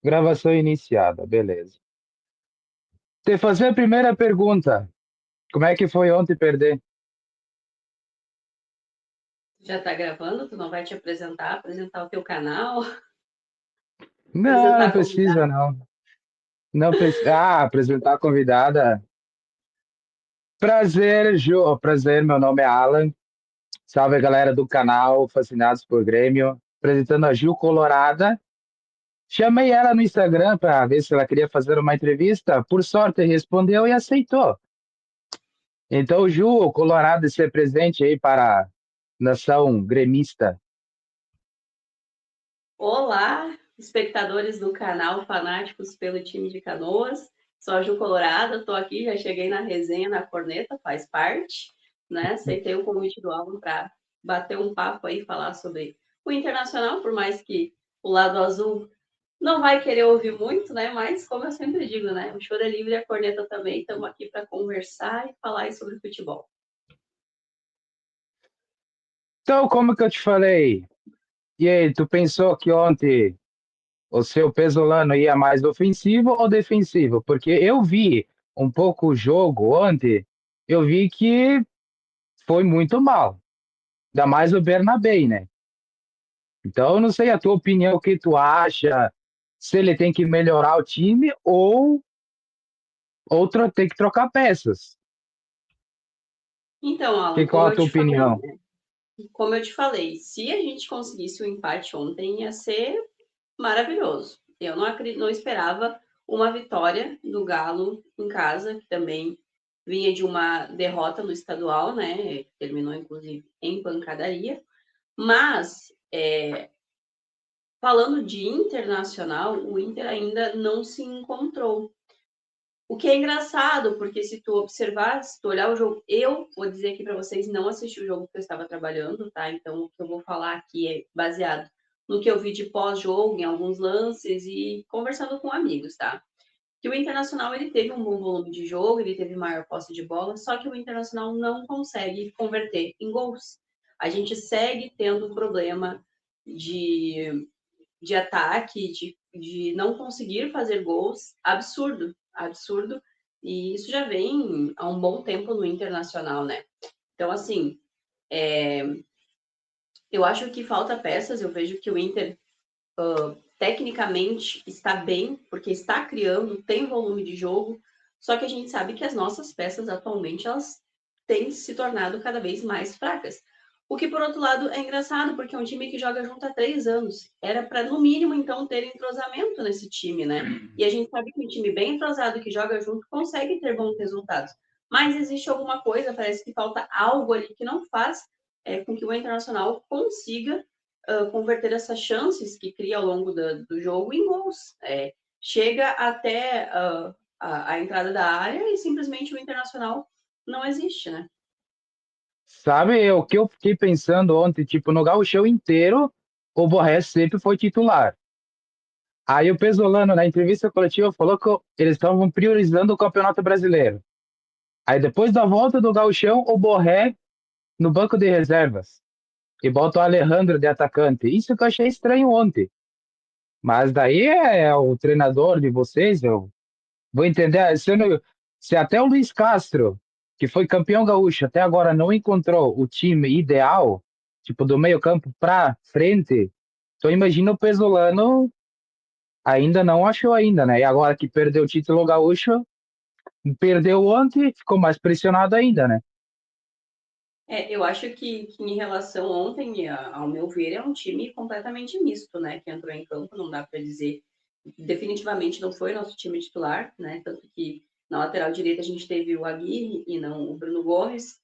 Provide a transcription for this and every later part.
Gravação iniciada, beleza. Te fazer a primeira pergunta. Como é que foi ontem perder? Já está gravando? Tu não vai te apresentar o teu canal, Não, apresentar não a precisa, convidada? não. Não precisa. Ah, apresentar a convidada. Prazer, Ju. Prazer, meu nome é Alan. Salve, galera do canal Fascinados por Grêmio. Apresentando a Gil Colorada. Chamei ela no Instagram para ver se ela queria fazer uma entrevista. Por sorte, respondeu e aceitou. Então, Ju, Colorado, se presente aí para a nação gremista. Olá, espectadores do canal Fanáticos pelo time de Canoas. Sou a Ju Colorada, estou aqui, já cheguei na resenha, na corneta, faz parte, né? Aceitei o convite do Alan para bater um papo aí, falar sobre o Internacional, por mais que o lado azul não vai querer ouvir muito, né? Mas, como eu sempre digo, né? O choro é livre e a corneta também. Estamos aqui para conversar e falar aí sobre futebol. Então, como que eu te falei? E aí, tu pensou que ontem o seu Pesolano ia mais ofensivo ou defensivo? Porque eu vi um pouco o jogo ontem, eu vi que foi muito mal. Ainda mais o Bernabé, né? Então, eu não sei a tua opinião, o que tu acha, se ele tem que melhorar o time ou tem que trocar peças. Então, Alan, Qual a tua opinião? como eu te falei, se a gente conseguisse o empate ontem, ia ser maravilhoso. Eu não esperava uma vitória do Galo em casa, que também vinha de uma derrota no estadual, né? Terminou, inclusive, em pancadaria. Mas, falando de internacional, o Inter ainda não se encontrou. O que é engraçado, porque se tu observar, se tu olhar o jogo, eu vou dizer aqui para vocês, não assisti o jogo porque eu estava trabalhando, tá? Então, o que eu vou falar aqui é baseado no que eu vi de pós-jogo, em alguns lances e conversando com amigos, tá? Que o Internacional, ele teve um bom volume de jogo, ele teve maior posse de bola, só que o Internacional não consegue converter em gols. A gente segue tendo um problema de ataque, de não conseguir fazer gols, absurdo, absurdo. E isso já vem há um bom tempo no Internacional, né? Então, assim, eu acho que falta peças. Eu vejo que o Inter, tecnicamente, está bem, porque está criando, tem volume de jogo, só que a gente sabe que as nossas peças, atualmente, elas têm se tornado cada vez mais fracas. O que, por outro lado, é engraçado, porque é um time que joga junto há 3 anos. Era para, no mínimo, então, ter entrosamento nesse time, né? E a gente sabe que um time bem entrosado que joga junto consegue ter bons resultados. Mas existe alguma coisa, parece que falta algo ali que não faz com que o Internacional consiga converter essas chances que cria ao longo do jogo em gols. Chega até a entrada da área e simplesmente o Internacional não existe, né? Sabe o que eu fiquei pensando ontem? Tipo, no gauchão inteiro, o Borré sempre foi titular. Aí o Pesolano, na entrevista coletiva, falou que eles estavam priorizando o Campeonato Brasileiro. Aí depois da volta do gauchão, o Borré no banco de reservas. E bota o Alejandro de atacante. Isso que eu achei estranho ontem. Mas daí é o treinador de vocês, eu vou entender. Se até o Luiz Castro, que foi campeão gaúcho, até agora não encontrou o time ideal, tipo, do meio-campo para frente, então imagina o Pesolano ainda não achou ainda, né? E agora que perdeu o título gaúcho, perdeu ontem, ficou mais pressionado ainda, né? Eu acho que em relação ontem, ao meu ver, é um time completamente misto, né? Que entrou em campo, não dá para dizer. Definitivamente não foi nosso time titular, né? Tanto que na lateral direita a gente teve o Aguirre e não o Bruno Gomes.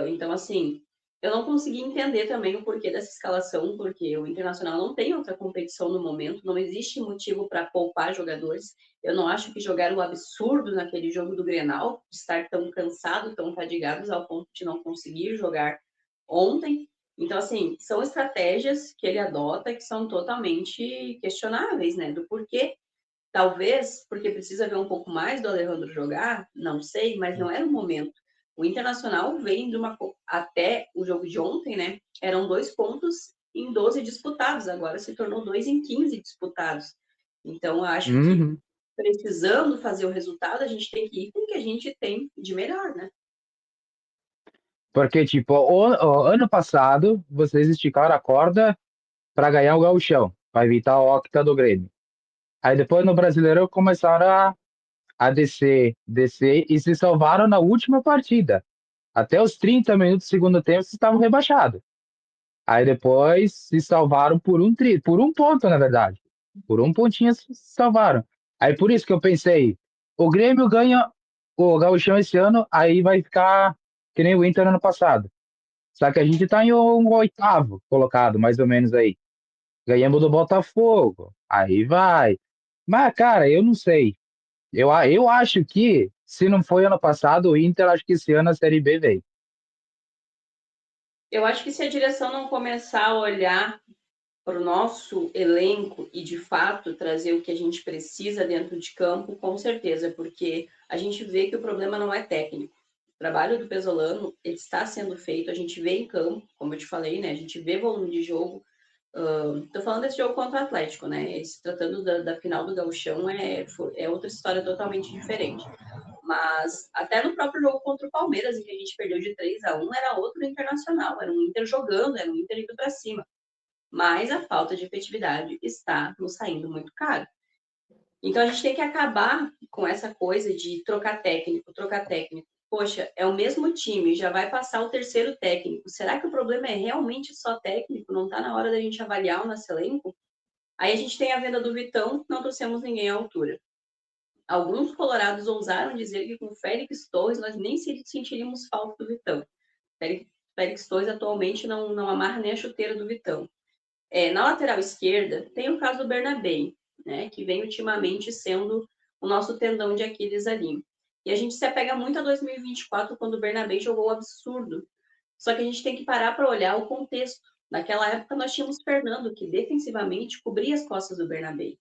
Então, assim, eu não consegui entender também o porquê dessa escalação, porque o Internacional não tem outra competição no momento, não existe motivo para poupar jogadores. Eu não acho que jogaram um absurdo naquele jogo do Grenal, de estar tão cansado, tão fadigados ao ponto de não conseguir jogar ontem. Então, assim, são estratégias que ele adota que são totalmente questionáveis, né? Do porquê. Talvez porque precisa ver um pouco mais do Alejandro jogar, não sei, mas não era o momento. O Internacional vem de uma. Até o jogo de ontem, né? Eram 2 pontos em 12 disputados, agora se tornou 2 em 15 disputados. Então, eu acho que Uhum. precisando fazer o resultado, a gente tem que ir com o que a gente tem de melhor, né? Porque, tipo, o ano passado, vocês esticaram a corda para ganhar o gauchão, para evitar o octa do Grêmio. Aí depois no Brasileirão começaram a descer, descer e se salvaram na última partida. Até os 30 minutos do segundo tempo, vocês estavam rebaixados. Aí depois se salvaram por um ponto, na verdade. Por um pontinho se salvaram. Aí por isso que eu pensei, o Grêmio ganha o Gauchão esse ano, aí vai ficar que nem o Inter ano passado. Só que a gente tá em um oitavo colocado, mais ou menos aí. Ganhamos do Botafogo. Aí vai. Mas, cara, eu não sei. Eu acho que, se não foi ano passado, o Inter, acho que esse ano a Série B veio. Eu acho que se a direção não começar a olhar para o nosso elenco e, de fato, trazer o que a gente precisa dentro de campo, com certeza, porque a gente vê que o problema não é técnico. O trabalho do Pesolano, ele está sendo feito, a gente vê em campo, como eu te falei, né? A gente vê volume de jogo. Tô falando desse jogo contra o Atlético, né? Se tratando da final do Gauchão, é outra história totalmente diferente. Mas até no próprio jogo contra o Palmeiras, em que a gente perdeu de 3-1, era outro Internacional, era um Inter jogando, era um Inter indo para cima. Mas a falta de efetividade está nos saindo muito caro. Então a gente tem que acabar com essa coisa de trocar técnico, trocar técnico. Poxa, é o mesmo time, já vai passar o terceiro técnico. Será que o problema é realmente só técnico? Não está na hora da gente avaliar o nosso elenco? Aí a gente tem a venda do Vitão, não trouxemos ninguém à altura. Alguns colorados ousaram dizer que com o Félix Torres nós nem sentiríamos falta do Vitão. Félix Torres atualmente não amarra nem a chuteira do Vitão. Na lateral esquerda, tem o caso do Bernabé, né, que vem ultimamente sendo o nosso tendão de Aquiles ali. E a gente se apega muito a 2024, quando o Bernabé jogou o absurdo. Só que a gente tem que parar para olhar o contexto. Naquela época, nós tínhamos Fernando, que defensivamente cobria as costas do Bernabé.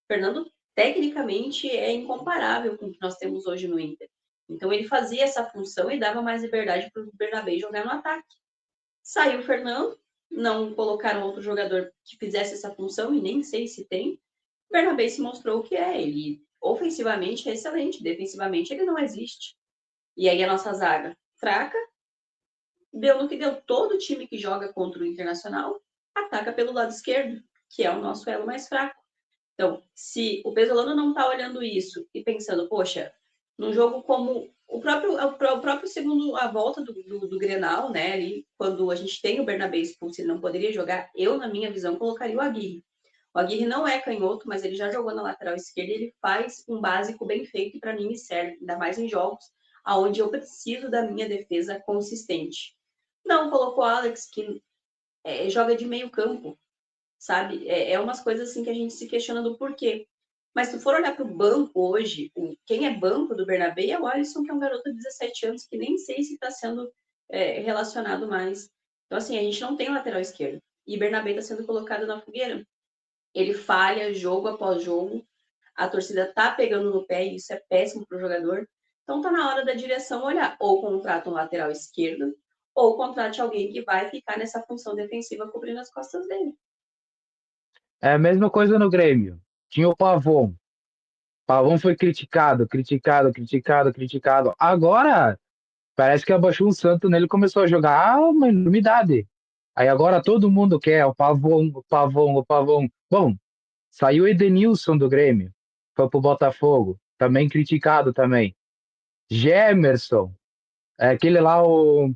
Fernando, tecnicamente, é incomparável com o que nós temos hoje no Inter. Então, ele fazia essa função e dava mais liberdade para o Bernabé jogar no ataque. Saiu o Fernando, não colocaram outro jogador que fizesse essa função, e nem sei se tem. O Bernabé se mostrou o que é. Ele, ofensivamente, é excelente, defensivamente, ele não existe. E aí a nossa zaga fraca, deu no que deu. Todo time que joga contra o Internacional ataca pelo lado esquerdo, que é o nosso elo mais fraco. Então, se o Pesolano não está olhando isso e pensando, poxa, num jogo como o próprio segundo, a volta do Grenal, né, ali, quando a gente tem o Bernabé expulso e não poderia jogar, eu, na minha visão, colocaria o Aguirre. O Aguirre não é canhoto, mas ele já jogou na lateral esquerda e ele faz um básico bem feito e para mim me serve, ainda mais em jogos onde eu preciso da minha defesa consistente. Não colocou o Alex, que joga de meio campo, sabe? É umas coisas assim que a gente se questiona do porquê. Mas se tu for olhar para o banco hoje, quem é banco do Bernabé é o Alisson, que é um garoto de 17 anos, que nem sei se está sendo relacionado mais. Então, assim, a gente não tem lateral esquerdo. E Bernabé está sendo colocado na fogueira. Ele falha jogo após jogo, a torcida tá pegando no pé e isso é péssimo para o jogador. Então tá na hora da direção olhar. Ou contrata um lateral esquerdo, ou contrate alguém que vai ficar nessa função defensiva cobrindo as costas dele. É a mesma coisa no Grêmio. Tinha o Pavon. Pavon foi criticado, criticado, criticado, criticado. Agora, parece que abaixou um santo nele e começou a jogar uma enormidade. Aí agora todo mundo quer o Pavon, o Pavon, o Pavon. Bom, saiu o Edenilson do Grêmio, foi pro Botafogo, também criticado também. Gemerson, aquele lá, o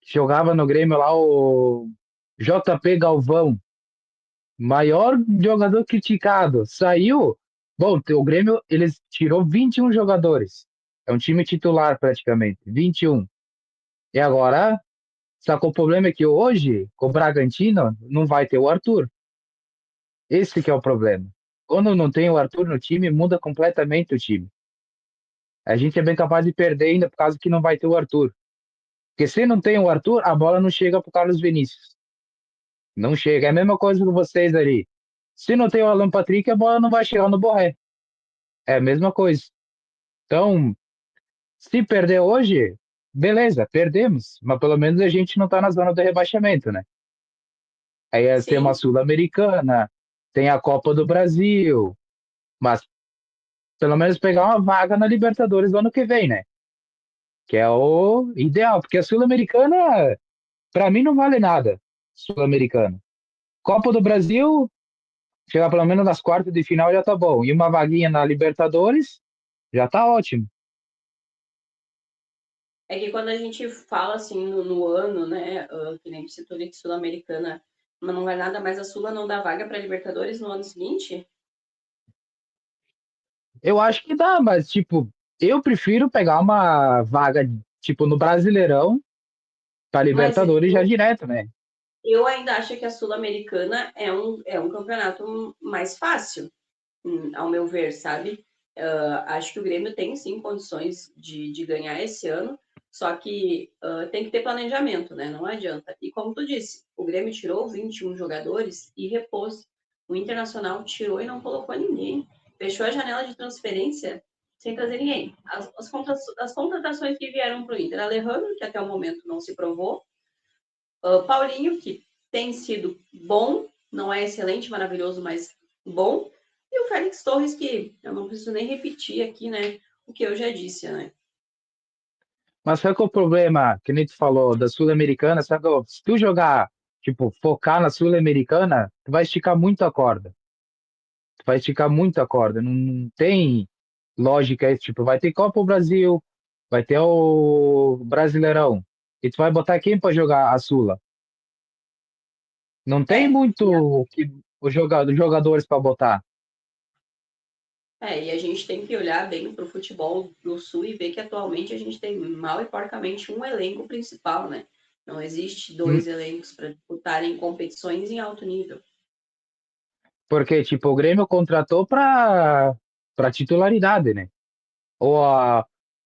que jogava no Grêmio lá, o JP Galvão, maior jogador criticado, saiu. Bom, o Grêmio, eles tirou 21 jogadores. É um time titular praticamente, 21. E agora, só que o problema é que hoje, com o Bragantino, não vai ter o Arthur. Esse que é o problema. Quando não tem o Arthur no time, muda completamente o time. A gente é bem capaz de perder ainda por causa que não vai ter o Arthur. Porque se não tem o Arthur, a bola não chega para o Carlos Vinícius. Não chega. É a mesma coisa com vocês ali. Se não tem o Alan Patrick, a bola não vai chegar no Borré. É a mesma coisa. Então, se perder hoje, beleza, perdemos. Mas pelo menos a gente não está na zona do rebaixamento, né? Aí tem uma Sim, Sul-Americana, tem a Copa do Brasil, mas pelo menos pegar uma vaga na Libertadores do ano que vem, né? Que é o ideal, porque a Sul-Americana, para mim, não vale nada. Sul-Americana. Copa do Brasil, chegar pelo menos nas quartas de final já tá bom. E uma vaguinha na Libertadores, já tá ótimo. é que quando a gente fala assim no ano, né, que nem você citou de Sul-Americana, mas não vai nada mais a Sula não dá vaga para Libertadores no ano seguinte? Eu acho que dá, mas, tipo, eu prefiro pegar uma vaga, tipo, no Brasileirão, pra Mas Libertadores já direto, né? eu ainda acho que a Sul-Americana é um campeonato mais fácil, ao meu ver, sabe? Acho que o Grêmio tem sim condições de ganhar esse ano, só que tem que ter planejamento, né? Não adianta. E como tu disse, o Grêmio tirou 21 jogadores e repôs. O Internacional tirou e não colocou ninguém. Fechou a janela de transferência sem trazer ninguém. As contratações que vieram para o Inter, Alejandro, que até o momento não se provou, Paulinho, que tem sido bom, não é excelente, maravilhoso, mas bom. E o Félix Torres, que eu não preciso nem repetir aqui, né? O que eu já disse, né? Mas sabe qual é o problema, que nem tu falou, da Sul-Americana? Sabe, se tu jogar, tipo, focar na Sul-Americana, tu vai esticar muito a corda. Tu vai esticar muito a corda. Não tem lógica isso. Tipo, vai ter Copa do Brasil, vai ter o Brasileirão. E tu vai botar quem para jogar a Sula? Não tem É, muito os jogadores para botar. e a gente tem que olhar bem para o futebol do Sul e ver que atualmente a gente tem mal e porcamente um elenco principal, né? Não existe Hum, dois elencos para disputarem competições em alto nível. Porque, tipo, o Grêmio contratou para titularidade, né? Ou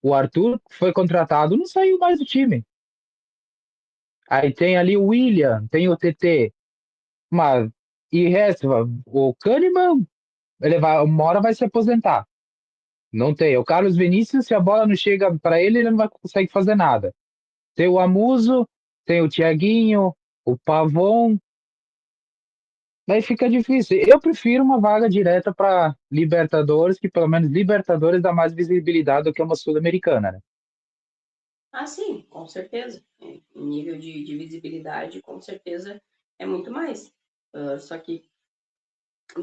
o Arthur foi contratado, não saiu mais do time. Aí tem ali o William, tem o TT, mas e resto, o Kahneman, uma hora vai se aposentar. Não tem. O Carlos Vinícius, se a bola não chega para ele, ele não vai conseguir fazer nada. Tem o Amuso, tem o Thiaguinho, o Pavon, daí fica difícil. Eu prefiro uma vaga direta para Libertadores, que pelo menos Libertadores dá mais visibilidade do que uma Sul-Americana, né? Ah, sim, com certeza. Em nível de visibilidade, com certeza é muito mais. Só que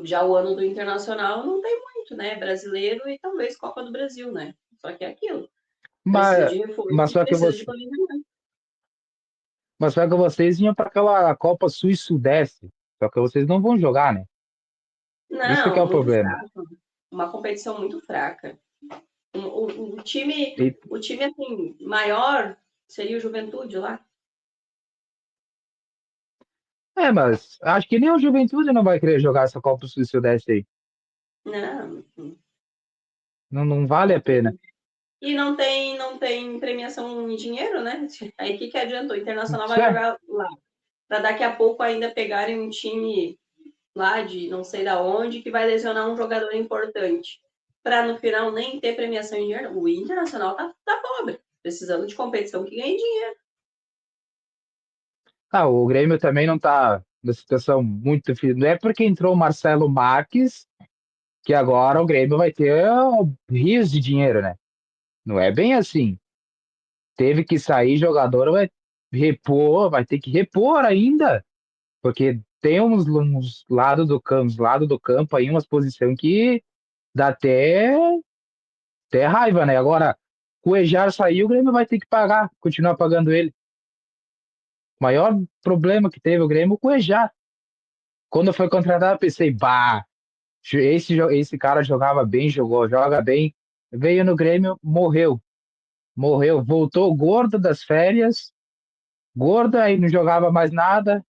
já o ano do Internacional não tem muito, né? Brasileiro e talvez Copa do Brasil, né? Só que é aquilo. Precisa Mas, de reforço mas e só que precisa de você, planejamento. mas só que vocês iam para aquela Copa Sul e Sudeste. Só que vocês não vão jogar, né? Isso que é Não, o muito problema. fraco. Uma competição muito fraca. E, O time assim, maior seria o Juventude lá. mas acho que nem o Juventude não vai querer jogar essa Copa Sul e Sudeste aí. Não, Não vale a não pena. tem. E não tem premiação em dinheiro, né? Aí o que adianta? O Internacional vai É. jogar lá. Para daqui a pouco ainda pegarem um time lá de não sei da onde que vai lesionar um jogador importante. Para no final nem ter premiação em dinheiro. O Internacional tá pobre, precisando de competição que ganhe dinheiro. Ah, o Grêmio também não está numa situação muito difícil. Não é porque entrou o Marcelo Marques que agora o Grêmio vai ter rios de dinheiro, né? Não é bem assim. Teve que sair jogador, vai repor, vai ter que repor ainda, porque tem uns lados do campo aí, umas posições que dá até raiva, né? Agora, o Ejar saiu, o Grêmio vai ter que pagar, continuar pagando ele. O maior problema que teve o Grêmio com o Ejar. Quando foi contratado, eu pensei, bah, esse cara jogava bem, joga bem. Veio no Grêmio, morreu. Voltou gordo das férias, gordo, aí não jogava mais nada.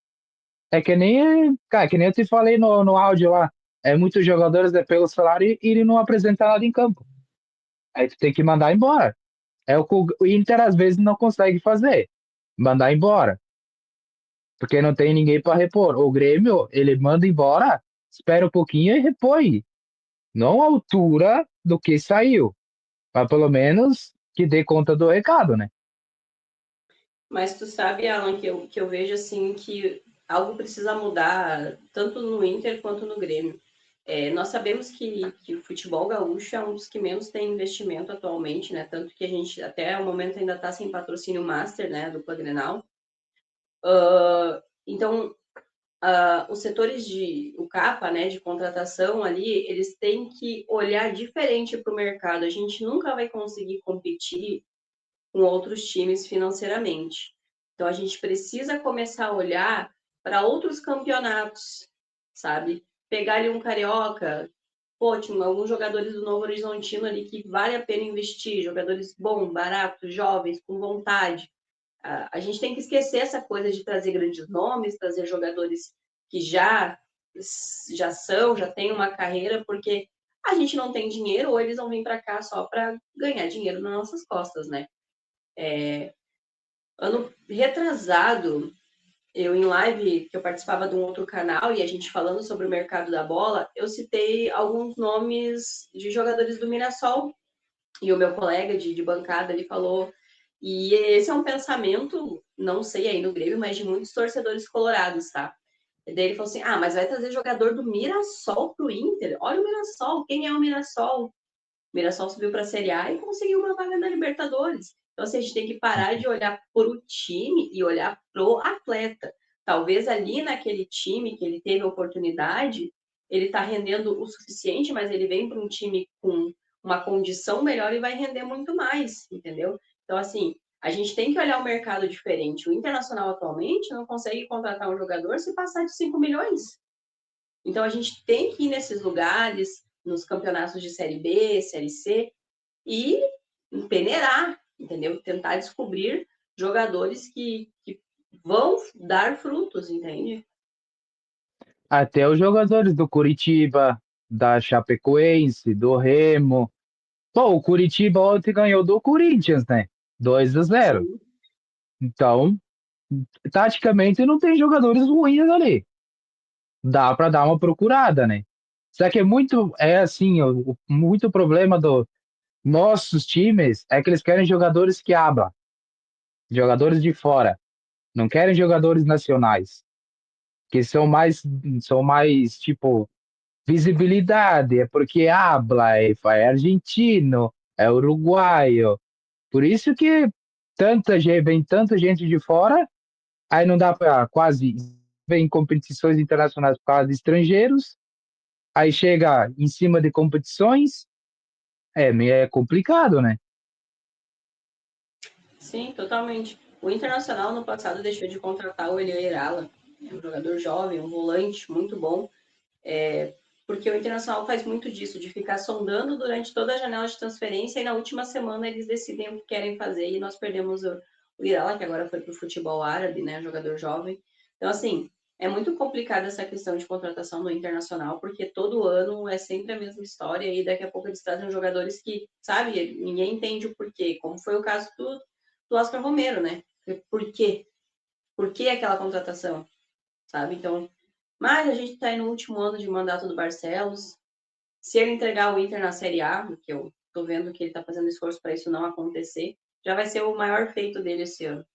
É que nem, cara, que nem eu te falei no áudio lá. É muitos jogadores pelo salário e ele não apresenta nada em campo. Aí tu tem que mandar embora. É o que o Inter às vezes não consegue fazer, mandar embora, porque não tem ninguém para repor. O Grêmio, ele manda embora, espera um pouquinho e repõe. Não à altura do que saiu, mas pelo menos que dê conta do recado, né? Mas tu sabe, Alan, que eu vejo assim que algo precisa mudar, tanto no Inter quanto no Grêmio. Nós sabemos que o futebol gaúcho é um dos que menos tem investimento atualmente, né? Tanto que a gente, até o momento, ainda está sem patrocínio master, né? Do Grenal. Então, os setores o CAPA, né, de contratação ali, eles têm que olhar diferente para o mercado. A gente nunca vai conseguir competir com outros times financeiramente. Então, a gente precisa começar a olhar para outros campeonatos, sabe? Pegar ali um carioca, pô, tinha alguns jogadores do Novo Horizontino ali que vale a pena investir, jogadores bons, baratos, jovens, com vontade. A gente tem que esquecer essa coisa de trazer grandes nomes, trazer jogadores que já têm uma carreira, porque a gente não tem dinheiro ou eles vão vir para cá só para ganhar dinheiro nas nossas costas, né? Ano retrasado, eu em live que eu participava de um outro canal e a gente falando sobre o mercado da bola, eu citei alguns nomes de jogadores do Mirassol e o meu colega de bancada ele falou, e esse é um pensamento, não sei aí no Grêmio, mas de muitos torcedores colorados, tá? E daí ele falou assim, mas vai trazer jogador do Mirassol pro Inter? Olha o Mirassol, quem é o Mirassol? O Mirassol subiu para a Série A e conseguiu uma vaga na Libertadores. Então, assim, a gente tem que parar de olhar para o time e olhar pro atleta. Talvez ali naquele time que ele teve oportunidade, ele está rendendo o suficiente, mas ele vem para um time com uma condição melhor e vai render muito mais, entendeu? Então, assim, a gente tem que olhar o mercado diferente. O Internacional atualmente não consegue contratar um jogador se passar de 5 milhões. Então, a gente tem que ir nesses lugares, nos campeonatos de Série B, Série C, e peneirar, entendeu? Tentar descobrir jogadores que vão dar frutos, entende? Até os jogadores do Curitiba, da Chapecoense, do Remo. Pô, o Curitiba ontem ganhou do Corinthians, né? 2-0. Sim, Então, taticamente não tem jogadores ruins ali. Dá para dar uma procurada, né? Só que é assim, muito problema dos nossos times é que eles querem jogadores que abram, jogadores de fora, não querem jogadores nacionais, que são mais tipo visibilidade, é porque habla, é argentino, é uruguaio. Por isso que vem tanta gente de fora, aí não dá para quase ver em competições internacionais por causa de estrangeiros, aí chega em cima de competições, é complicado, né? sim, totalmente. O Internacional no passado deixou de contratar o Elian Irala, um jogador jovem, um volante muito bom, porque o Internacional faz muito disso, de ficar sondando durante toda a janela de transferência e na última semana eles decidem o que querem fazer e nós perdemos o Irala, que agora foi para o futebol árabe, né, jogador jovem. Então, assim, é muito complicada essa questão de contratação no Internacional, porque todo ano é sempre a mesma história e daqui a pouco eles trazem jogadores que, sabe, ninguém entende o porquê, como foi o caso do Oscar Romero, né? Por quê? Por que aquela contratação, sabe? Então, mas a gente está aí no último ano de mandato do Barcelos. Se ele entregar o Inter na Série A, que eu estou vendo que ele está fazendo esforço para isso não acontecer, já vai ser o maior feito dele esse ano.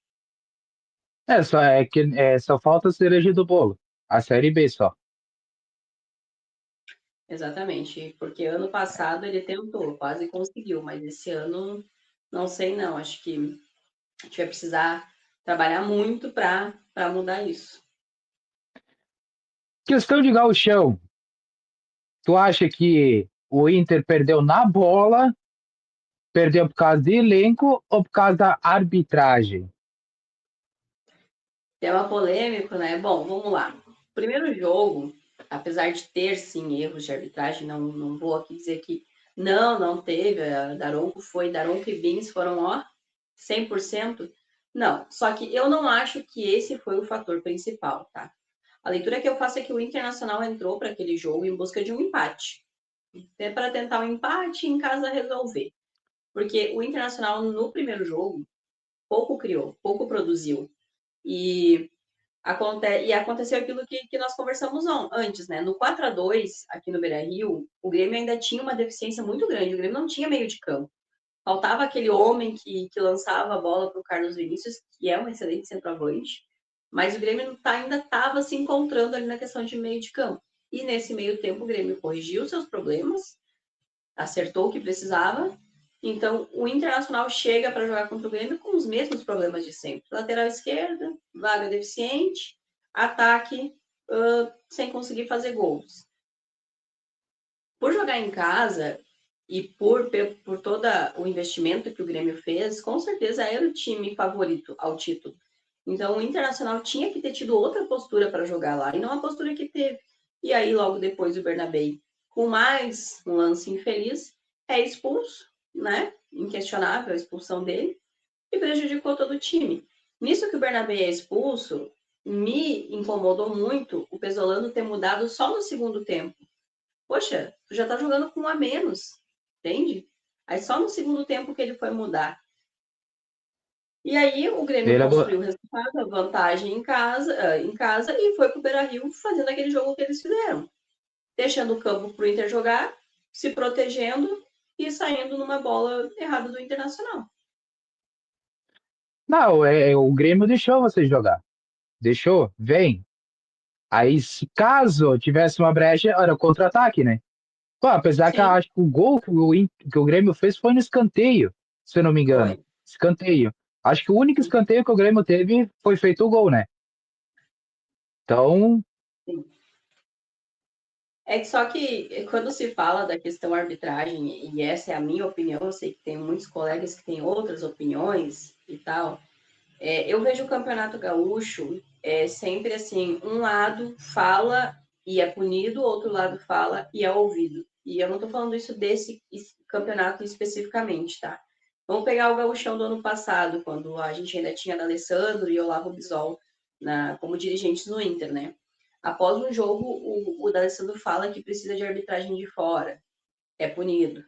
Só falta a cereja do bolo, a Série B só. Exatamente, porque ano passado ele tentou, quase conseguiu, mas esse ano não sei não. Acho que a gente vai precisar trabalhar muito para mudar isso. Questão de gauchão, tu acha que o Inter perdeu na bola, perdeu por causa de elenco ou por causa da arbitragem? Tema polêmico, né? Bom, vamos lá. Primeiro jogo, apesar de ter sim erros de arbitragem, não vou aqui dizer que não teve. A Daronco e Bins foram, ó, 100%. Não, só que eu não acho que esse foi o fator principal, tá? A leitura que eu faço é que o Internacional entrou para aquele jogo em busca de um empate. É para tentar um empate e em casa resolver. Porque o Internacional, no primeiro jogo, pouco criou, pouco produziu. E aconteceu aquilo que nós conversamos antes, né? No 4-2 aqui no Beira-Rio, o Grêmio ainda tinha uma deficiência muito grande. O Grêmio não tinha meio de campo. Faltava aquele homem que lançava a bola para o Carlos Vinícius, que é um excelente centroavante. Mas o Grêmio ainda estava se encontrando ali na questão de meio de campo. E nesse meio tempo o Grêmio corrigiu seus problemas, acertou o que precisava. Então o Internacional chega para jogar contra o Grêmio com os mesmos problemas de sempre. Lateral esquerda, vaga deficiente, ataque sem conseguir fazer gols. Por jogar em casa e por todo o investimento que o Grêmio fez, com certeza era o time favorito ao título. Então o Internacional tinha que ter tido outra postura para jogar lá, e não a postura que teve. E aí, logo depois, o Bernabéu, com mais um lance infeliz, é expulso, né? Inquestionável a expulsão dele, e prejudicou todo o time. Nisso que o Bernabéu é expulso, me incomodou muito o Pesolano ter mudado só no segundo tempo. Poxa, tu já tá jogando com um a menos, entende? Aí só no segundo tempo que ele foi mudar. E aí o Grêmio Ele, construiu o resultado, a vantagem em casa e foi pro Beira-Rio fazendo aquele jogo que eles fizeram. Deixando o campo pro Inter jogar, se protegendo e saindo numa bola errada do Internacional. não, o Grêmio deixou você jogar. Deixou? Vem. Aí, se caso tivesse uma brecha, era contra-ataque, né? Pô, apesar que eu Sim, acho que o gol que o Grêmio fez foi no escanteio, se eu não me engano. foi. Escanteio. Acho que o único escanteio que o Grêmio teve foi feito o gol, né? Então, Sim. É que só que quando se fala da questão arbitragem, e essa é a minha opinião, eu sei que tem muitos colegas que têm outras opiniões e tal, eu vejo o Campeonato Gaúcho sempre assim, um lado fala e é punido, outro lado fala e é ouvido. E eu não estou falando isso desse campeonato especificamente, tá? Vamos pegar o Gaúchão do ano passado, quando a gente ainda tinha D'Alessandro e Olavo Bisol como dirigentes no Inter, né? Após um jogo, o D'Alessandro fala que precisa de arbitragem de fora, é punido.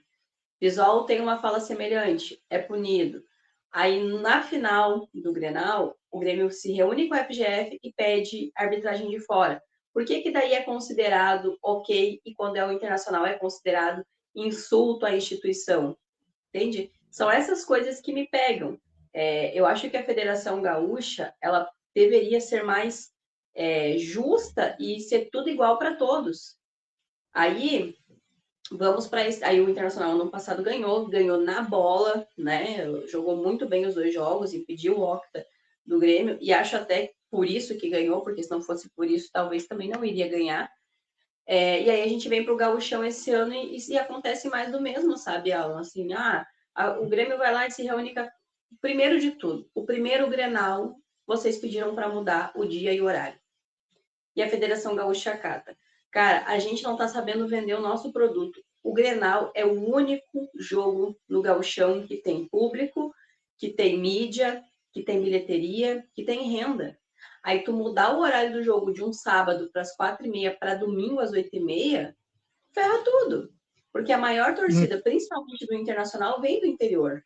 Bisol tem uma fala semelhante, é punido. Aí, na final do Grenal, o Grêmio se reúne com a FGF e pede arbitragem de fora. Por que, que daí é considerado ok e quando é o internacional é considerado insulto à instituição? Entende? São essas coisas que me pegam. Eu acho que a Federação Gaúcha ela deveria ser mais justa e ser tudo igual para todos. Aí vamos para esse. Aí o Internacional no passado ganhou na bola, né? Jogou muito bem os dois jogos, impediu o Octa do Grêmio, e acho até por isso que ganhou, porque se não fosse por isso, talvez também não iria ganhar. E aí a gente vem para o Gauchão esse ano e acontece mais do mesmo, sabe, Alan? Assim, o Grêmio vai lá e se reúne com primeiro de tudo, o primeiro Grenal, vocês pediram para mudar o dia e o horário. E a Federação Gaúcha acata. Cara, a gente não está sabendo vender o nosso produto. O Grenal é o único jogo no gauchão que tem público, que tem mídia, que tem bilheteria, que tem renda. Aí tu mudar o horário do jogo de um sábado para as 4h30 para domingo às 8h30, ferra tudo. Porque a maior hum, torcida, principalmente do Internacional, vem do interior.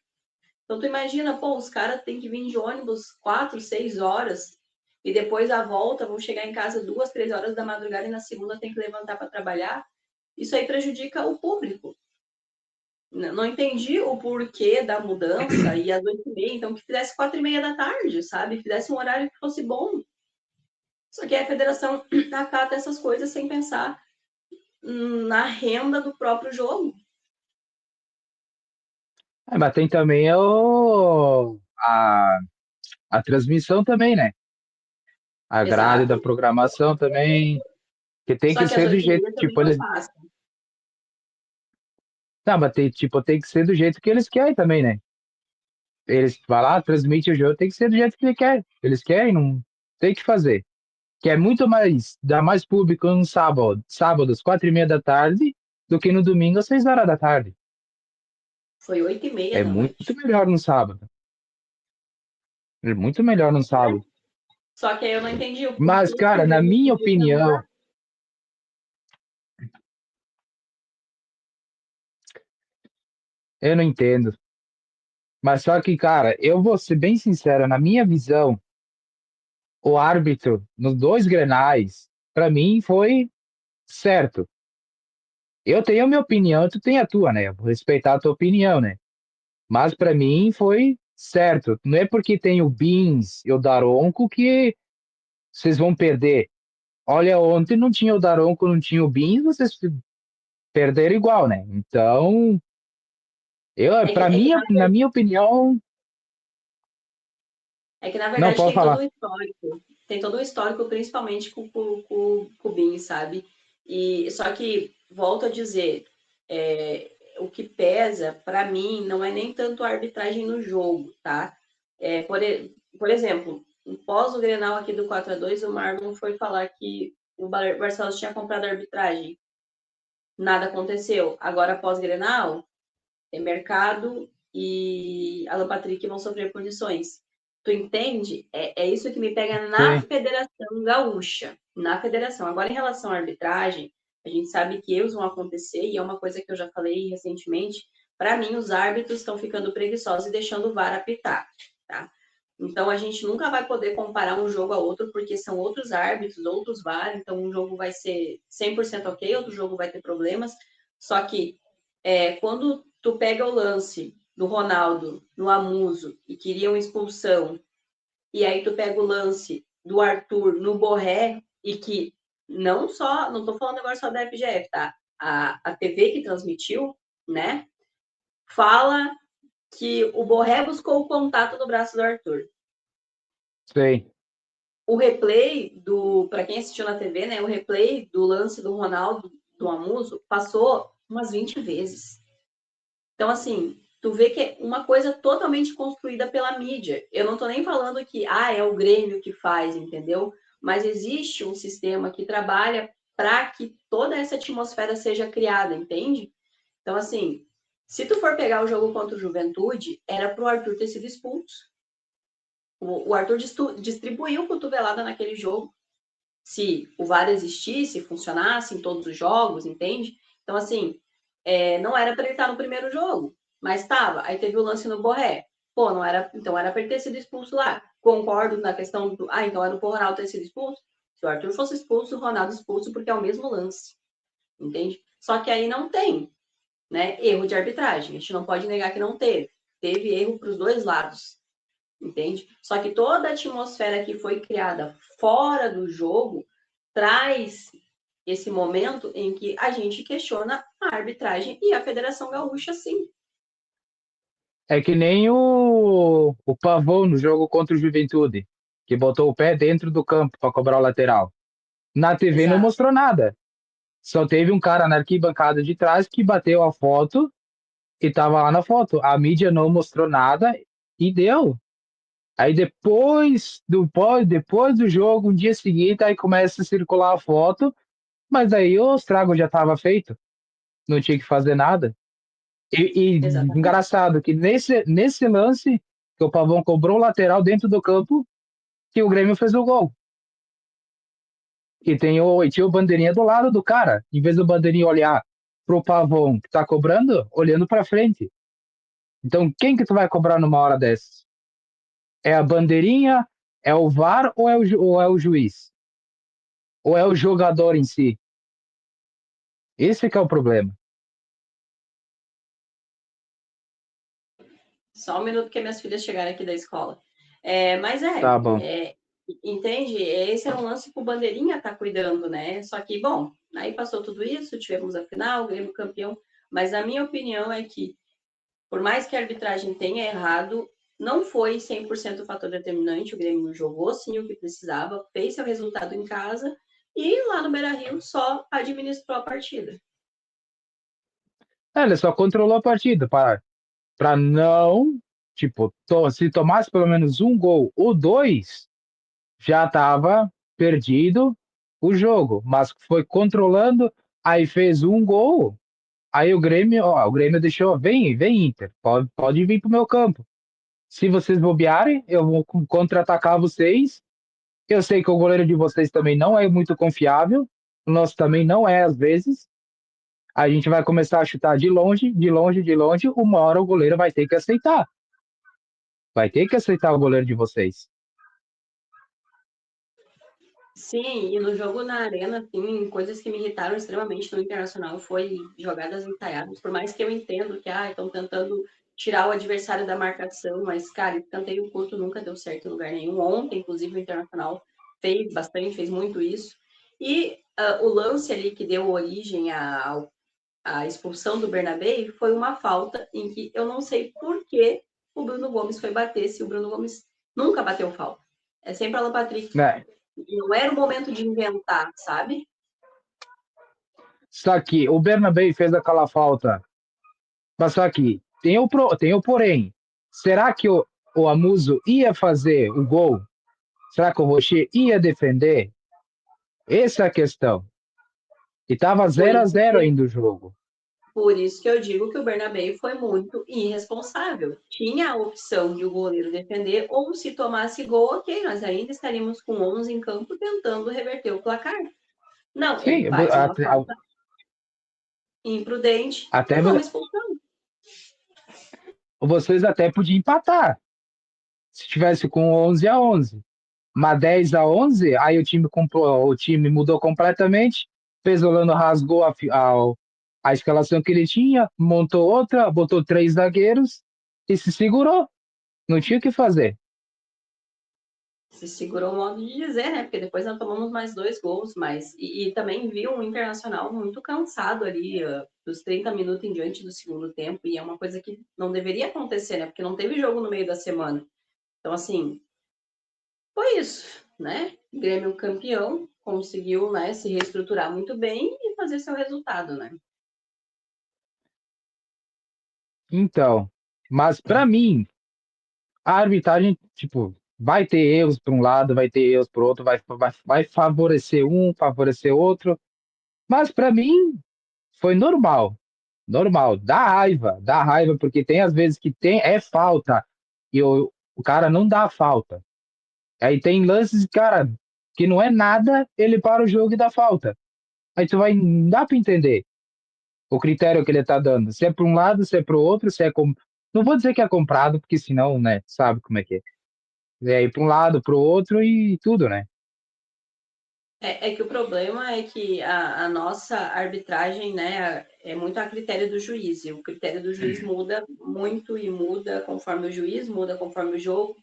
Então tu imagina, pô, os caras têm que vir de ônibus 4, 6 horas e depois a volta vão chegar em casa 2, 3 horas da madrugada e na segunda tem que levantar para trabalhar. Isso aí prejudica o público. Não entendi o porquê da mudança e às 8h30, então que fizesse 4h30 da tarde, sabe? Fizesse um horário que fosse bom. Só que a federação acata essas coisas sem pensar na renda do próprio jogo. mas tem também a transmissão também, né? A grade da Exato. programação também, que tem Só que que às ser do jeito, 8h30 também tipo, não eles, passa. tá, mas tem, tipo, tem que ser do jeito que eles querem também, né? Eles vão lá, transmite o jogo, tem que ser do jeito que eles querem, não tem que fazer. Que é muito mais, dá mais público no sábado às 4h30 da tarde, do que no domingo às 6 horas da tarde. Foi 8h30 É da muito noite. melhor no sábado. É muito melhor no sábado. Só que aí eu não entendi o Mas, porquê que o cara, na Grêmio minha podia opinião, mudar. eu não entendo. Mas só que, cara, eu vou ser bem sincero, na minha visão, o árbitro nos dois Grenais, para mim, foi certo. Eu tenho a minha opinião, tu tem a tua, né? Eu vou respeitar a tua opinião, né? Mas para mim foi certo. Não é porque tem o Beans e o Daronco que vocês vão perder. Olha, ontem não tinha o Daronco, não tinha o Bin, vocês perderam igual, né? Então, para É que mim, na na minha opinião, É que, na não verdade, pode tem todo falar. um histórico. Tem todo um histórico, principalmente com o Bin, sabe? E, só que, volto a dizer, o que pesa, para mim, não é nem tanto a arbitragem no jogo, tá? Por exemplo, pós o Grenal aqui do 4-2, o Marlon foi falar que o Barcelos tinha comprado a arbitragem. Nada aconteceu. Agora, pós Grenal, mercado e Alan Patrick vão sofrer punições. Tu entende? É isso que me pega na Sim, Federação Gaúcha, na Federação. Agora, em relação à arbitragem, a gente sabe que erros vão acontecer e é uma coisa que eu já falei recentemente. Para mim, os árbitros estão ficando preguiçosos e deixando o VAR apitar, tá? Então, a gente nunca vai poder comparar um jogo a outro, porque são outros árbitros, outros VAR, então um jogo vai ser 100% ok, outro jogo vai ter problemas. Só que quando tu pega o lance do Ronaldo no Amuso e queriam expulsão, e aí tu pega o lance do Arthur no Borré, e que não só, não tô falando agora só da FGF, tá? A TV que transmitiu, né, fala que o Borré buscou o contato do braço do Arthur. sei. O replay para quem assistiu na TV, né, o replay do lance do Ronaldo do Amuso passou umas 20 vezes. Então, assim, tu vê que é uma coisa totalmente construída pela mídia. Eu não tô nem falando que é o Grêmio que faz, entendeu? Mas existe um sistema que trabalha para que toda essa atmosfera seja criada, entende? Então, assim, se tu for pegar o jogo contra o Juventude, era pro Arthur ter sido expulso. O Arthur distribuiu cotovelada naquele jogo. Se o VAR existisse, funcionasse em todos os jogos, entende? Então, assim, não era para ele estar no primeiro jogo, mas estava. Aí teve o lance no Borré. Pô, não era, então era para ele ter sido expulso lá. Concordo na questão do. Então era pro Ronaldo ter sido expulso. Se o Arthur fosse expulso, o Ronaldo expulso, porque é o mesmo lance. Entende? Só que aí não tem, né? Erro de arbitragem. A gente não pode negar que não teve. Teve erro para os dois lados. Entende? Só que toda a atmosfera que foi criada fora do jogo traz esse momento em que a gente questiona a arbitragem e a Federação Gaúcha, sim. É que nem o Pavão no jogo contra o Juventude, que botou o pé dentro do campo para cobrar o lateral. Na TV não Exato. mostrou nada. Só teve um cara na arquibancada de trás que bateu a foto e estava lá na foto. A mídia não mostrou nada e deu. Aí depois do jogo, um dia seguinte, aí começa a circular a foto, mas aí o estrago já estava feito, não tinha que fazer nada. E Exatamente. engraçado que nesse lance, que o Pavão cobrou o lateral dentro do campo, que o Grêmio fez o gol. E tinha o bandeirinha do lado do cara, em vez do bandeirinha olhar pro Pavão que tá cobrando, olhando para frente. Então, quem que tu vai cobrar numa hora dessas? É a bandeirinha, é o VAR ou é o juiz? Ou é o jogador em si? Esse que é o problema. Só um minuto que minhas filhas chegaram aqui da escola. Mas Tá bom. entende? Esse é um lance que o Bandeirinha tá cuidando, né? Só que, bom, aí passou tudo isso, tivemos a final, o Grêmio campeão, mas a minha opinião é que, por mais que a arbitragem tenha errado, não foi 100% o fator determinante. O Grêmio jogou sim o que precisava, fez seu resultado em casa e lá no Beira-Rio só administrou a partida. É, ele só controlou a partida para não, tipo, se tomasse pelo menos um gol ou dois, já estava perdido o jogo. Mas foi controlando, aí fez um gol, aí o Grêmio deixou, vem Inter, pode vir pro meu campo. Se vocês bobearem, eu vou contra-atacar vocês. Eu sei que o goleiro de vocês também não é muito confiável, o nosso também não é às vezes. A gente vai começar a chutar de longe, de longe, de longe. Uma hora o goleiro vai ter que aceitar. Vai ter que aceitar o goleiro de vocês. Sim, e no jogo na arena, assim, coisas que me irritaram extremamente no Internacional foi jogadas ensaiadas, por mais que eu entendo que estão tentando tirar o adversário da marcação, mas, cara, escanteio curto nunca deu certo em lugar nenhum. Ontem, inclusive, o Internacional fez bastante, fez muito isso. E o lance ali que deu origem à expulsão do Bernabé foi uma falta em que eu não sei por que o Bruno Gomes foi bater, se o Bruno Gomes nunca bateu falta. É sempre Alan Patrick. né? Não era o momento de inventar, sabe? Só que o Bernabé fez aquela falta. Mas só que tem o porém. Será que o Amuso ia fazer o gol? Será que o Rocher ia defender? Essa é a questão. E estava Por 0 a isso 0 que ainda o jogo. Por isso que eu digo que o Bernabéu foi muito irresponsável. Tinha a opção de o goleiro defender, ou se tomasse gol, ok, nós ainda estaríamos com 11 em campo tentando reverter o placar. Não, ele Sim, faz uma falta imprudente até e toma expulsão. vocês até podiam empatar. Se tivesse com 11 a 11. Mas 10 a 11, aí o time mudou completamente. Pesolano rasgou a escalação que ele tinha, montou outra, botou 3 zagueiros e se segurou. Não tinha o que fazer. Se segurou o modo de dizer, né? Porque depois nós tomamos mais 2 gols, e também viu um Internacional muito cansado ali, dos 30 minutos em diante do segundo tempo, e é uma coisa que não deveria acontecer, né? Porque não teve jogo no meio da semana. Então, assim, foi isso, né? O Grêmio campeão, conseguiu, né, se reestruturar muito bem e fazer seu resultado, né? Então, mas para mim, a arbitragem, tipo, vai ter erros para um lado, vai ter erros para o outro, vai favorecer um, favorecer outro. Mas para mim, foi normal. Normal. Dá raiva, porque tem às vezes que é falta e o cara não dá a falta. Aí tem lances, cara, que não é nada, ele para o jogo e dá falta. Aí tu vai, não dá para entender o critério que ele tá dando. Se é para um lado, se é para o outro, se é com... Não vou dizer que é comprado, porque senão, né, sabe como é que é. É ir para um lado, para o outro e tudo, né? É que o problema é que a nossa arbitragem, né, é muito a critério do juiz. E o critério do juiz muda muito e muda conforme o juiz, muda conforme o jogo.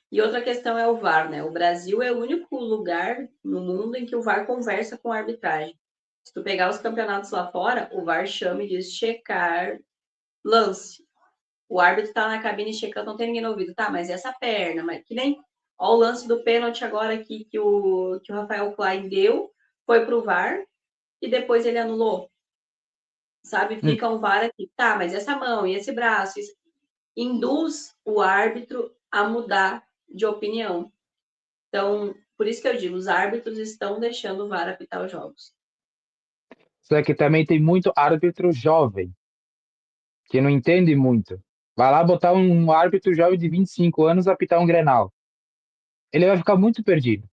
E outra questão é o VAR, né? O Brasil é o único lugar no mundo em que o VAR conversa com a arbitragem. Se tu pegar os campeonatos lá fora, o VAR chama e diz checar lance. O árbitro tá na cabine checando, não tem ninguém no ouvido. Tá, mas essa perna, mas que nem. Ó, o lance do pênalti agora aqui que o Rafael Klein deu, foi pro VAR e depois ele anulou. Sabe? Hum. Fica um VAR aqui. Tá, mas essa mão e esse braço induz o árbitro a mudar de opinião. Então, por isso que eu digo, os árbitros estão deixando o VAR apitar os jogos. Só que também tem muito árbitro jovem, que não entende muito. Vai lá botar um árbitro jovem de 25 anos a apitar um Grenal. Ele vai ficar muito perdido.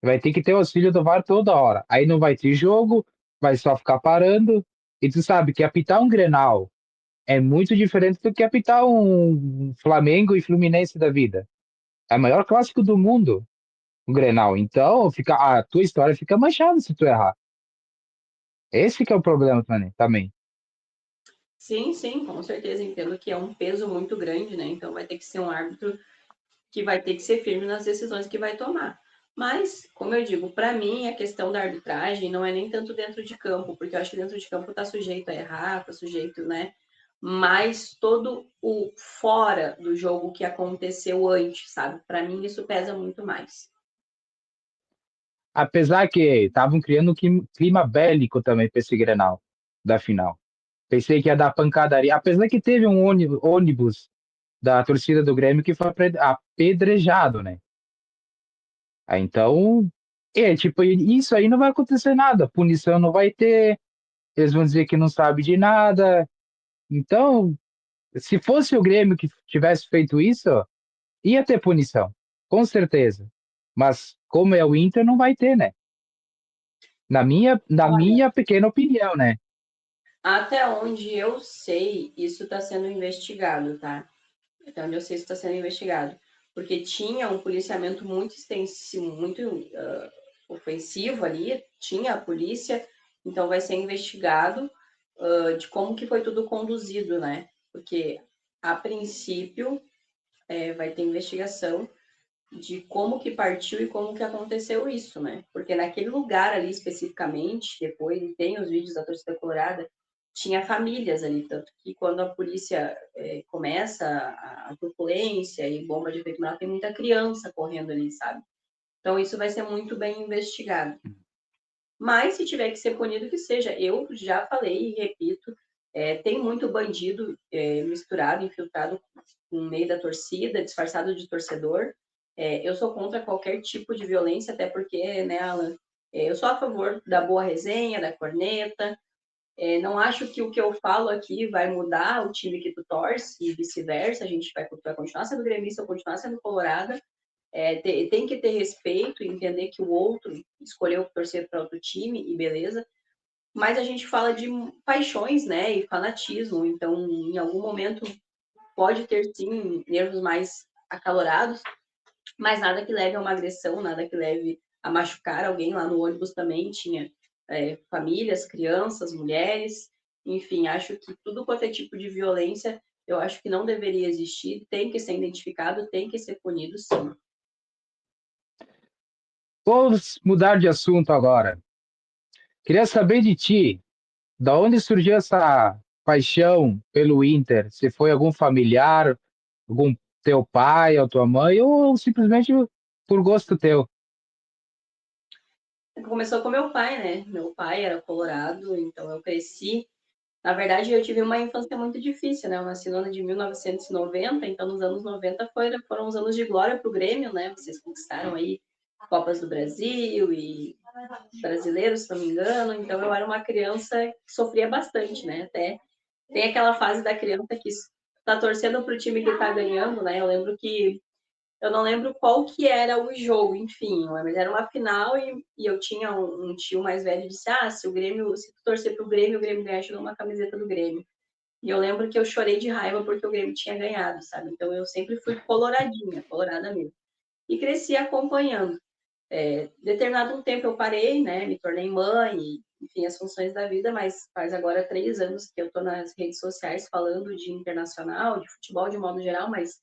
Vai ter que ter o auxílio do VAR toda hora. Aí não vai ter jogo, vai só ficar parando. E tu sabe que apitar um Grenal é muito diferente do que apitar um Flamengo e Fluminense da vida. É o maior clássico do mundo, o Grenal. Então, a tua história fica manchada se tu errar. Esse que é o problema também. Sim, sim, com certeza. Entendo que é um peso muito grande, né? Então vai ter que ser um árbitro que vai ter que ser firme nas decisões que vai tomar. Mas, como eu digo, para mim a questão da arbitragem não é nem tanto dentro de campo, porque eu acho que dentro de campo está sujeito a errar, está sujeito, né? Mas todo o fora do jogo que aconteceu antes, sabe? Para mim isso pesa muito mais. Apesar que estavam criando um clima bélico também para esse Grenal da final. Pensei que ia dar pancadaria. Apesar que teve um ônibus da torcida do Grêmio que foi apedrejado, né? Aí, então, tipo, isso aí não vai acontecer nada. Punição não vai ter. Eles vão dizer que não sabe de nada. Então, se fosse o Grêmio que tivesse feito isso, ia ter punição, com certeza. Mas como é o Inter, não vai ter, né? Na minha pequena opinião, né? Até onde eu sei, isso está sendo investigado, tá? Até onde eu sei, isso está sendo investigado. Porque tinha um policiamento muito extensivo, muito ofensivo ali, tinha a polícia, então vai ser investigado de como que foi tudo conduzido, né? Porque, a princípio, vai ter investigação de como que partiu e como que aconteceu isso, né? Porque naquele lugar ali especificamente, depois tem os vídeos da torcida colorada, tinha famílias ali, tanto que quando a polícia começa a turbulência e bomba de efeito menor, tem muita criança correndo ali, sabe? Então isso vai ser muito bem investigado. Mas se tiver que ser punido, que seja. Eu já falei e repito, tem muito bandido misturado, infiltrado no meio da torcida, disfarçado de torcedor. Eu sou contra qualquer tipo de violência, até porque, né, Alan, eu sou a favor da boa resenha, da corneta. Não acho que o que eu falo aqui vai mudar o time que tu torce e vice-versa. A gente vai continuar sendo gremista, ou continuar sendo colorada. Tem que ter respeito e entender que o outro escolheu torcer para outro time e beleza, mas a gente fala de paixões, né, e fanatismo, então em algum momento pode ter sim nervos mais acalorados, mas nada que leve a uma agressão, nada que leve a machucar alguém. Lá no ônibus também tinha famílias, crianças, mulheres, enfim, acho que tudo quanto é tipo de violência, eu acho que não deveria existir, tem que ser identificado, tem que ser punido, sim. Vamos mudar de assunto agora. Queria saber de ti, da onde surgiu essa paixão pelo Inter? Se foi algum familiar, algum teu pai ou tua mãe, ou simplesmente por gosto teu? Começou com meu pai, né? Meu pai era colorado, então eu cresci. Na verdade, eu tive uma infância muito difícil, né? Eu nasci no ano de 1990, então nos anos 90 foram os anos de glória para o Grêmio, né? Vocês conquistaram aí Copas do Brasil e brasileiros, se não me engano. Então eu era uma criança que sofria bastante, né? Até tem aquela fase da criança que está torcendo para o time que está ganhando, né? Eu não lembro qual que era o jogo, enfim, mas era uma final e eu tinha um tio mais velho que disse, se o Grêmio, se tu torcer pro Grêmio, o Grêmio ganhar, te dou uma camiseta do Grêmio. E eu lembro que eu chorei de raiva porque o Grêmio tinha ganhado, sabe? Então eu sempre fui coloradinha, colorada mesmo. E cresci acompanhando. Determinado um tempo eu parei, né? Me tornei mãe, enfim, as funções da vida, mas faz agora 3 anos que eu estou nas redes sociais falando de internacional, de futebol de modo geral, mas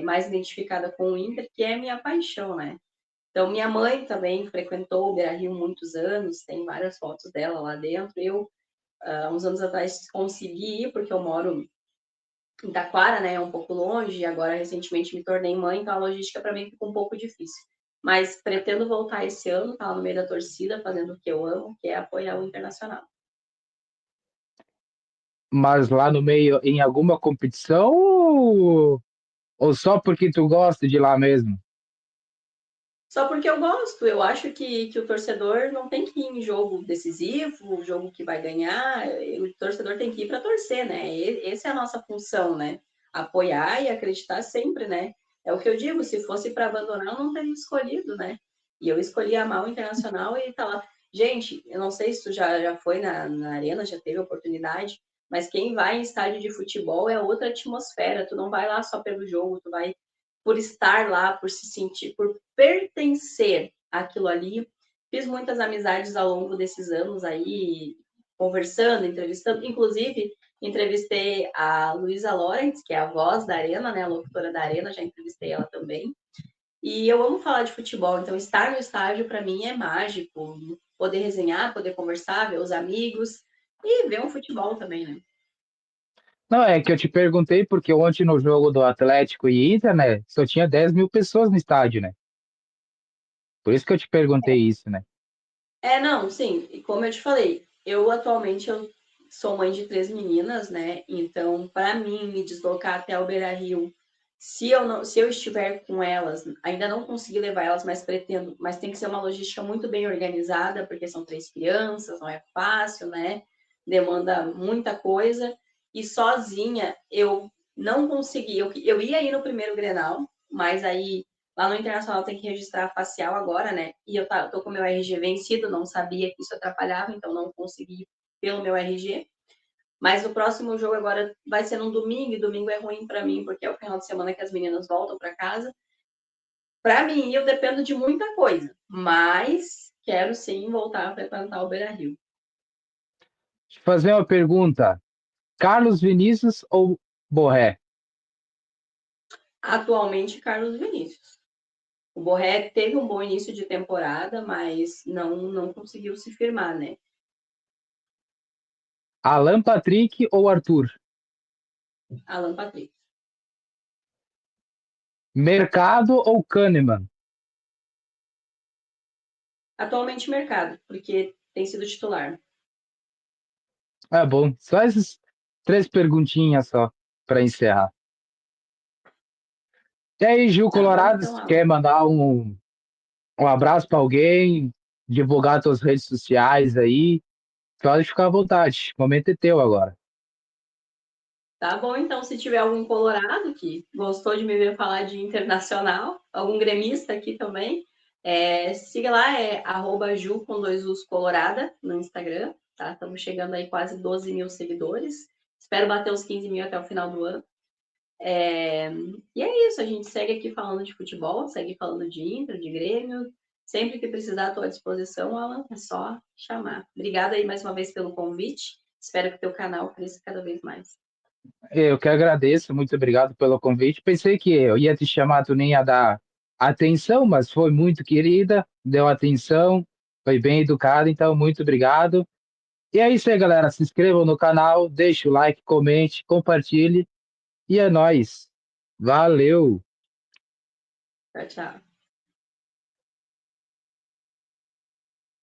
mais identificada com o Inter, que é minha paixão, né? Então, minha mãe também frequentou o Beira-Rio muitos anos, tem várias fotos dela lá dentro. Eu, uns anos atrás, consegui ir, porque eu moro em Taquara, né, é um pouco longe, e agora recentemente me tornei mãe, então a logística para mim ficou um pouco difícil. Mas pretendo voltar esse ano, tá no meio da torcida, fazendo o que eu amo, que é apoiar o Internacional. Mas lá no meio, em alguma competição, ou só porque tu gosta de lá mesmo? Só porque eu gosto, eu acho que o torcedor não tem que ir em jogo decisivo, jogo que vai ganhar, o torcedor tem que ir para torcer, né? Essa é a nossa função, né? Apoiar e acreditar sempre, né? É o que eu digo, se fosse para abandonar, eu não teria escolhido, né? E eu escolhi amar o Internacional e tá lá. Gente, eu não sei se tu já foi na arena, já teve oportunidade, mas quem vai em estádio de futebol é outra atmosfera. Tu não vai lá só pelo jogo, tu vai por estar lá, por se sentir, por pertencer àquilo ali. Fiz muitas amizades ao longo desses anos aí, conversando, entrevistando. Inclusive, entrevistei a Luísa Lawrence, que é a voz da Arena, né, a locutora da Arena, já entrevistei ela também. E eu amo falar de futebol, então estar no estádio para mim é mágico. Poder resenhar, poder conversar, ver os amigos e ver um futebol também, né? Não, é que eu te perguntei porque ontem no jogo do Atlético e Inter, né, só tinha 10.000 pessoas no estádio, né? Por isso que eu te perguntei isso, né? Não, sim, e como eu te falei, eu sou mãe de 3 meninas, né? Então, para mim, me deslocar até o Beira-Rio, se eu estiver com elas, ainda não consegui levar elas, mas pretendo, mas tem que ser uma logística muito bem organizada, porque são 3 crianças, não é fácil, né? Demanda muita coisa. E sozinha eu não consegui. Eu ia ir no primeiro Grenal, mas aí lá no Internacional tem que registrar a facial agora, né? E eu tô com meu RG vencido, não sabia que isso atrapalhava, então não consegui pelo meu RG. Mas o próximo jogo agora vai ser num domingo, e domingo é ruim para mim, porque é o final de semana que as meninas voltam para casa. Para mim, eu dependo de muita coisa, mas quero sim voltar a frequentar o Beira-Rio. Deixa eu fazer uma pergunta. Carlos Vinícius ou Borré? Atualmente, Carlos Vinícius. O Borré teve um bom início de temporada, mas não conseguiu se firmar, né? Alan Patrick ou Arthur? Alan Patrick. Mercado ou Kahneman? Atualmente mercado, porque tem sido titular. É bom. Só essas três perguntinhas só para encerrar. E aí, Gil Tá bom Colorado, então, se Alan. quer mandar um abraço para alguém, divulgar suas redes sociais aí, pode ficar à vontade. O momento é teu agora. Tá bom, então, se tiver algum colorado que gostou de me ver falar de internacional, algum gremista aqui também, siga lá, @ju com dois us colorada no Instagram, tá? Estamos chegando aí quase 12 mil seguidores. Espero bater os 15 mil até o final do ano. E é isso, a gente segue aqui falando de futebol, segue falando de Inter, de Grêmio. Sempre que precisar, estou à disposição, Alan, é só chamar. Obrigada aí mais uma vez pelo convite. Espero que o teu canal cresça cada vez mais. Eu que agradeço, muito obrigado pelo convite. Pensei que eu ia te chamar, tu nem ia dar atenção, mas foi muito querida, deu atenção, foi bem educada, então muito obrigado. E é isso aí, galera. Se inscrevam no canal, deixe o like, comente, compartilhe e é nóis. Valeu! Tchau, tchau.